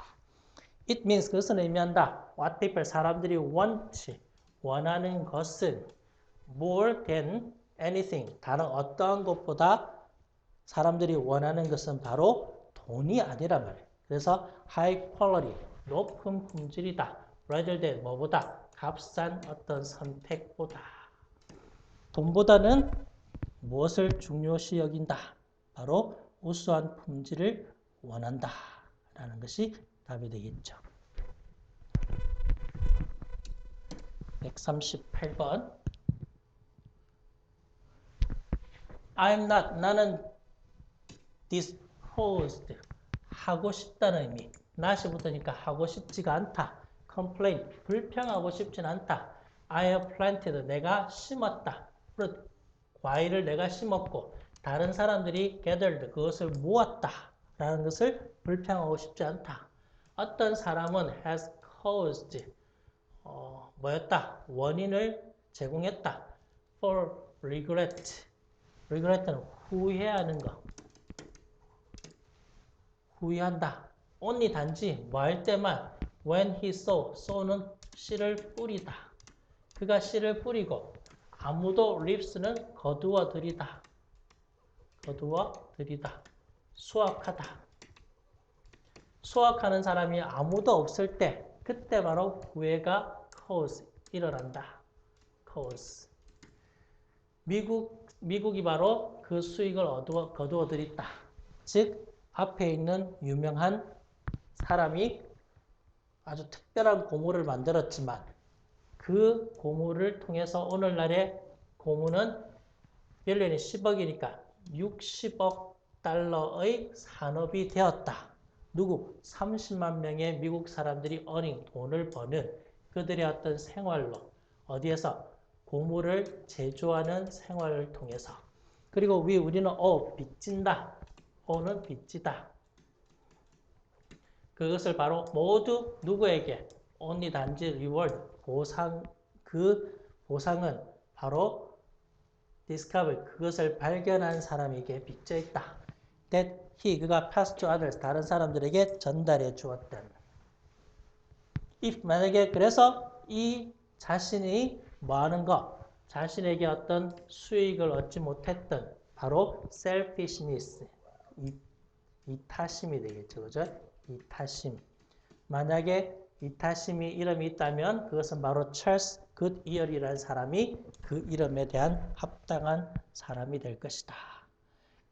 It means, 그것은 의미한다. What people, 사람들이 want, 원하는 것은 more than anything, 다른 어떠한 것보다 사람들이 원하는 것은 바로 돈이 아니란 말이에요. 그래서 high quality, 높은 품질이다. rather than, 뭐보다? 값싼 어떤 선택보다. 돈보다는 무엇을 중요시 여긴다? 바로 우수한 품질을 원한다. 라는 것이 답이 되겠죠. 138번. I'm not, 나는 disposed, 하고 싶다는 의미. not이 붙으니까 하고 싶지가 않다. complain, 불평하고 싶진 않다. I have planted, 내가 심었다. fruit, 과일을 내가 심었고 다른 사람들이 gathered, 그것을 모았다. 라는 것을 불평하고 싶지 않다. 어떤 사람은 has caused, 뭐였다? 원인을 제공했다. for regret, regret는 후회하는 것. 후회한다. only 단지 뭐 할 때만 when he sow는 씨를 뿌리다. 그가 씨를 뿌리고 아무도 leaves는 거두어 들이다. 거두어 들이다. 수확하다. 수확하는 사람이 아무도 없을 때 그때 바로 후회가 cause, 일어난다. cause. 미국이 바로 그 수익을 거두어 들였다. 즉 앞에 있는 유명한 사람이 아주 특별한 고무를 만들었지만 그 고무를 통해서 오늘날의 고무는 연료는 10억이니까 60억 달러의 산업이 되었다. 누구? 30만 명의 미국 사람들이 돈을 버는 그들의 어떤 생활로 어디에서? 고무를 제조하는 생활을 통해서. 그리고 우리는 빚진다. 는 빚지다. 그것을 바로 모두 누구에게? only 단지 reward, 보상, 그 보상은 바로 discover, 그것을 발견한 사람에게 빚져 있다. that he, 그가 pass to others, 다른 사람들에게 전달해 주었던. if, 만약에 그래서 이 자신이 뭐 하는 것, 자신에게 어떤 수익을 얻지 못했던 바로 selfishness, 이타심이 되겠죠. 그죠? 이타심. 만약에 이타심이 이름이 있다면 그것은 바로 찰스 굿이어이라는 사람이 그 이름에 대한 합당한 사람이 될 것이다.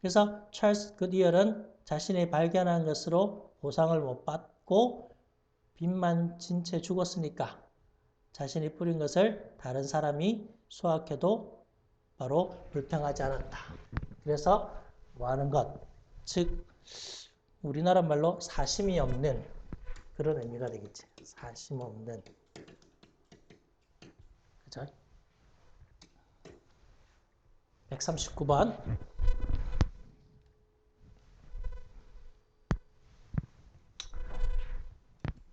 그래서 찰스 굿이어는 자신이 발견한 것으로 보상을 못 받고 빚만 진 채 죽었으니까 자신이 뿌린 것을 다른 사람이 수확해도 바로 불평하지 않았다. 그래서 뭐 하는 것? 즉 우리나라 말로 사심이 없는 그런 의미가 되겠지. 사심 없는. 그죠? 139번.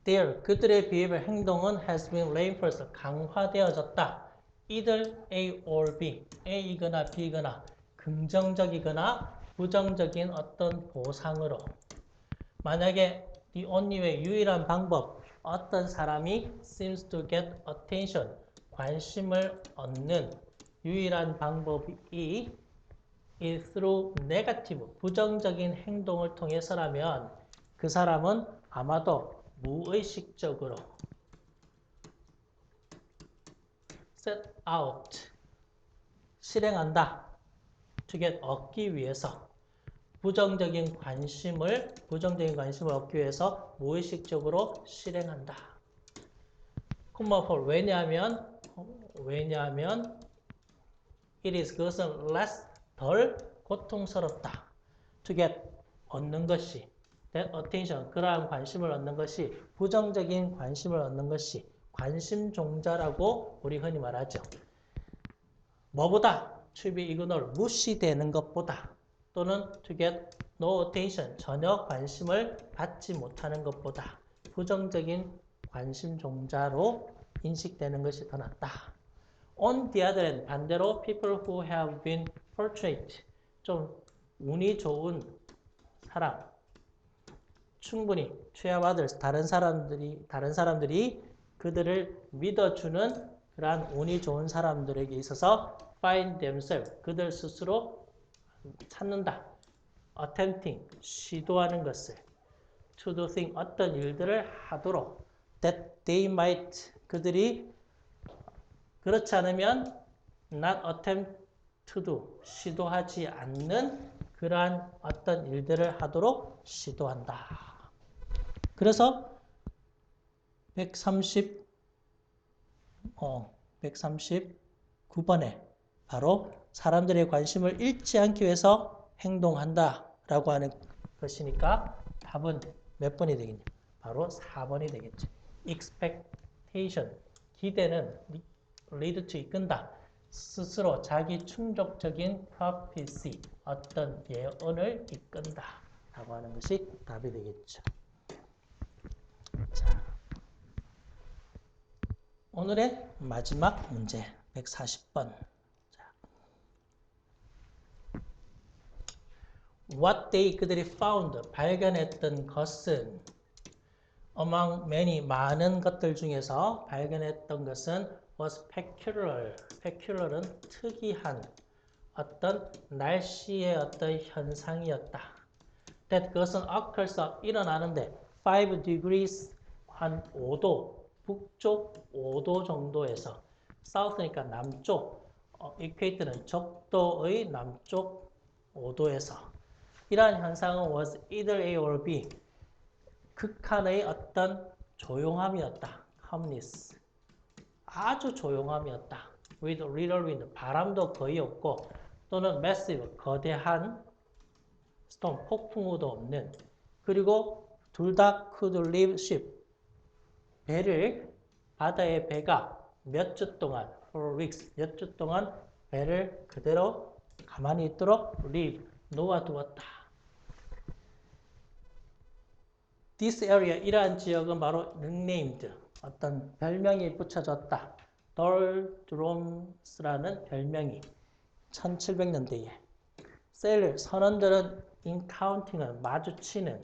Their, 그들의 behavior, 행동은 has been reinforced, 강화되어졌다. either A or B, A이거나 B이거나 긍정적이거나 부정적인 어떤 보상으로. 만약에 the only way, 유일한 방법, 어떤 사람이 seems to get attention, 관심을 얻는 유일한 방법이 is through negative, 부정적인 행동을 통해서라면 그 사람은 아마도 무의식적으로 set out, 실행한다. to get 얻기 위해서 부정적인 관심을 얻기 위해서 무의식적으로 실행한다. 콤마 for 왜냐하면 it is 그것은 less 덜 고통스럽다. to get 얻는 것이 that attention 그러한 관심을 얻는 것이 부정적인 관심을 얻는 것이 관심 종자라고 우리 흔히 말하죠. 뭐보다 to be ignored 무시되는 것보다 또는 to get no attention 전혀 관심을 받지 못하는 것보다 부정적인 관심 종자로 인식되는 것이 더 낫다. On the other hand, 반대로 people who have been fortunate, 좀 운이 좋은 사람, 충분히 to have others, 다른 사람들이 그들을 믿어주는 그러한 운이 좋은 사람들에게 있어서 find themselves, 그들 스스로 찾는다. attempting, 시도하는 것을 to do things, 어떤 일들을 하도록 that they might, 그들이 그렇지 않으면 not attempt to do, 시도하지 않는 그러한 어떤 일들을 하도록 시도한다. 그래서 139번에 바로 사람들의 관심을 잃지 않기 위해서 행동한다 라고 하는 것이니까 답은 몇 번이 되겠냐? 바로 4번이 되겠죠. expectation, 기대는 lead to 이끈다. 스스로 자기 충족적인 prophecy, 어떤 예언을 이끈다 라고 하는 것이 답이 되겠죠. 자, 오늘의 마지막 문제 140번. What they 그들이 found 발견했던 것은 among many 많은 것들 중에서 발견했던 것은 was peculiar. peculiar은 특이한 어떤 날씨의 어떤 현상이었다. that 그것은 occurs 일어나는데 5 degrees 한 5도 북쪽 5도 정도에서 south니까 남쪽 equator는 적도의 남쪽 5도에서 이러한 현상은 was either A or B 극한의 어떤 조용함이었다. calmness 아주 조용함이었다. with little wind 바람도 거의 없고 또는 massive 거대한 storm 폭풍우도 없는 그리고 둘 다 could leave ship 배를 바다의 배가 몇 주 동안 for weeks 몇 주 동안 배를 그대로 가만히 있도록 leave 놓아두었다. This area, 이러한 지역은 바로 nicknamed, 어떤 별명이 붙여졌다. doldrums라는 별명이 1700년대에 sailor, 선원들은 encountering을 마주치는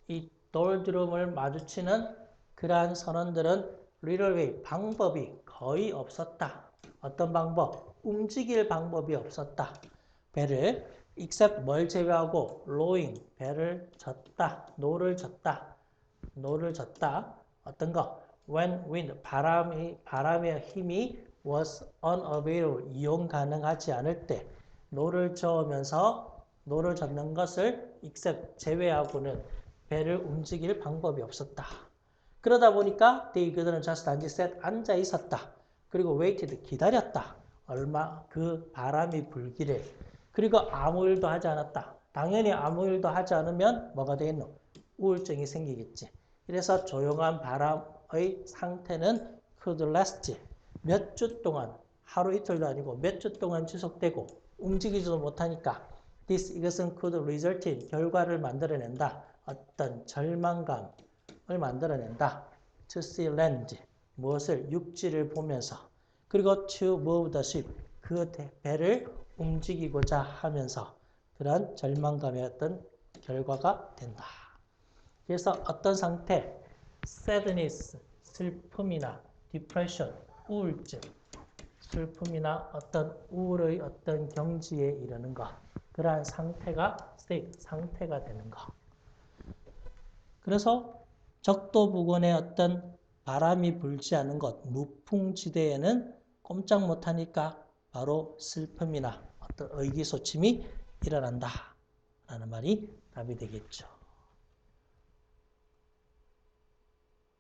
이 doldrum을 마주치는 그러한 선원들은 little way, 방법이 거의 없었다. 어떤 방법? 움직일 방법이 없었다. 배를 except 뭘 제외하고 rowing 배를 젓다, 노를 젓다. 어떤 거? when wind 바람의 힘이 was unavailable 이용 가능하지 않을 때 노를 저으면서 노를 젓는 것을 except 제외하고는 배를 움직일 방법이 없었다. 그러다 보니까 그들은 just 단지 sat 앉아 있었다. 그리고 waited 기다렸다. 그 바람이 불기를. 그리고 아무 일도 하지 않았다. 당연히 아무 일도 하지 않으면 뭐가 되겠노? 우울증이 생기겠지. 그래서 조용한 바람의 상태는 could last 몇 주 동안 하루 이틀도 아니고 몇 주 동안 지속되고 움직이지도 못하니까 이것은 could result in 결과를 만들어낸다. 어떤 절망감을 만들어낸다. to see land 무엇을 육지를 보면서 그리고 to move the ship 그 배를 움직이고자 하면서 그런 절망감의 어떤 결과가 된다. 그래서 어떤 상태, sadness, 슬픔이나 depression, 우울증, 슬픔이나 어떤 우울의 어떤 경지에 이르는 것, 그러한 상태가 state, 상태가 되는 것. 그래서 적도 부근에 어떤 바람이 불지 않은 곳, 무풍지대에는 꼼짝 못하니까 바로 슬픔이나 어떤 의기소침이 일어난다 라는 말이 답이 되겠죠.